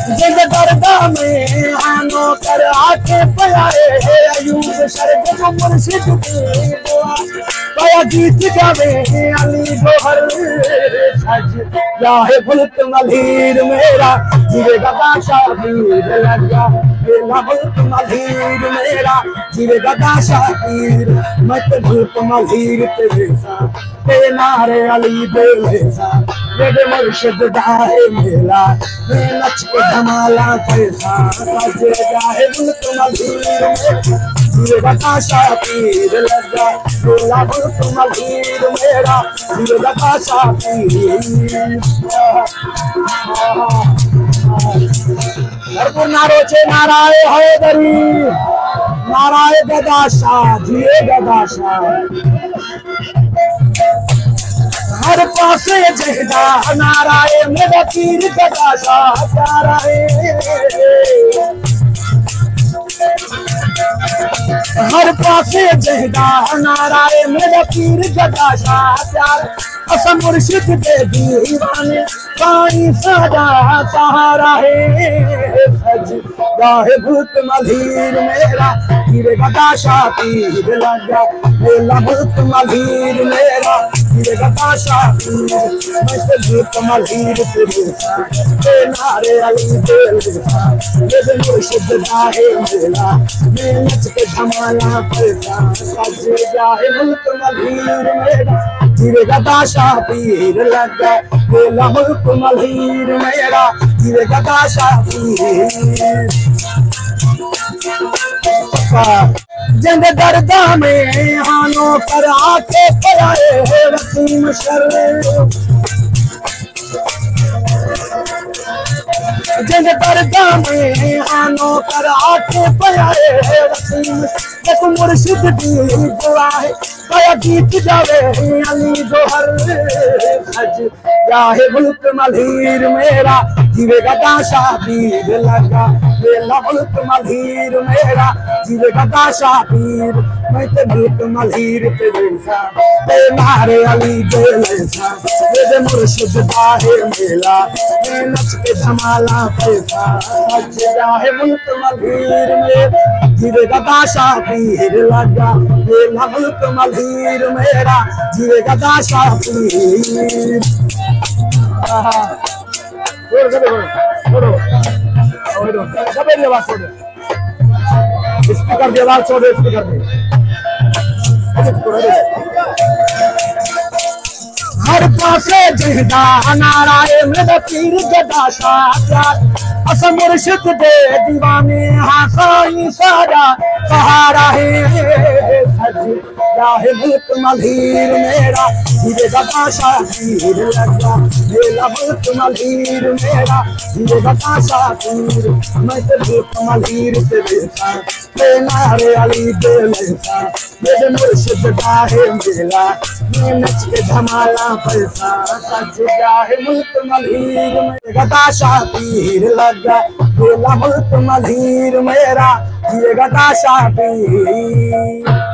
जिंद दर्दा में आनो कर आके पयाए अयूब शर्द को मुर्शिद की दुआ पाया गीत गावे अली गोहर सज जाहे मुल्क मलहीर मेरा जीवेगा बादशाह पीर लगा मेरा मुल्क मलहीर मेरा जीवेगा बादशाह पीर मत मुल्क मलहीर तेरे साथ ते नारे अली बेले सा मेरे मुर्शिद दाए मेला मैं नच के धमाला पैसा सज जाए मुल्क मलहीर मेरा जीवेगा बादशाह पीर लगा मेरा मुल्क मलहीर मेरा जीवेगा बादशाह पीर भरपूर नारो छे नाराए हैदरी नाराए गदाशाह जिए गदाशाह हर पासे जहदा नाराए मेरा पीर गदाशाह प्यारा है हर पासे जहदा नाराए मेरा पीर गदाशाह प्यार असम मुर्शिद दे दीवाने पानी सदा सहारा है सज गाहे भूत मलहीर मेरा जीवे गदाशाह पीर लगा मेरा भूत मलहीर मेरा जीवे गदाशाह पीर मैं भूत मलहीर तेरे नारे अली बेलसा मेरे मुर्शिद दाहे मेरा मैं नच के धमाला पैसा सज गाहे भूत मलहीर मेरा जीवे गदाशाह पीर लगा मेरा मुल्क मलहीर मेरा जीवे गदाशाह पीर जिंद दर्दा में हानो कर आके पयाए वसीम शर जिंद दर्दा में आनो कर आके पयाए वसीम एक मुर्शिद दी दुआ है पाया गीत गावे अली गोहर सज जाहे मुल्क मलहीर मेरा जीवे गदाशाह पीर लगा मेरा मुल्क मलहीर मेरा जीवे गदाशाह पीर मैं ते मुल्क मलहीर तेरे साथ ते नारे अली बेलसा मेरे मुर्शिद दाहे मेला मैं नच के धमाला पैसा सज जाहे मुल्क मलहीर मेरा जीवे गदाशाह पीर लगा मेरा मुल्क मलहीर मेरा जीवे गदाशाह पीर स्पीकर की आवाज छोड़ो स्पीकर में हर पासे जहदा नाराए मेरा पीर गदाशाह प्यार असम मुर्शिद दे दीवाने हाँ साईं सारा सहारा है सज जाहे मुल्क मलहीर मेरा जीवे गदाशाह पीर लगा मेरा मुल्क मलहीर मेरा जीवे गदाशाह पीर मैं ते मुल्क मलहीर तेरे साथ ते नारे अली बेलसा मेरे मुर्शिद दाहे मेला मैं नच के धमाला पैसा सज जाहे मुल्क मलहीर मेरा गदाशाह पीर लगा मेरा मुल्क मलहीर मेरा जीवे गदाशाह पीर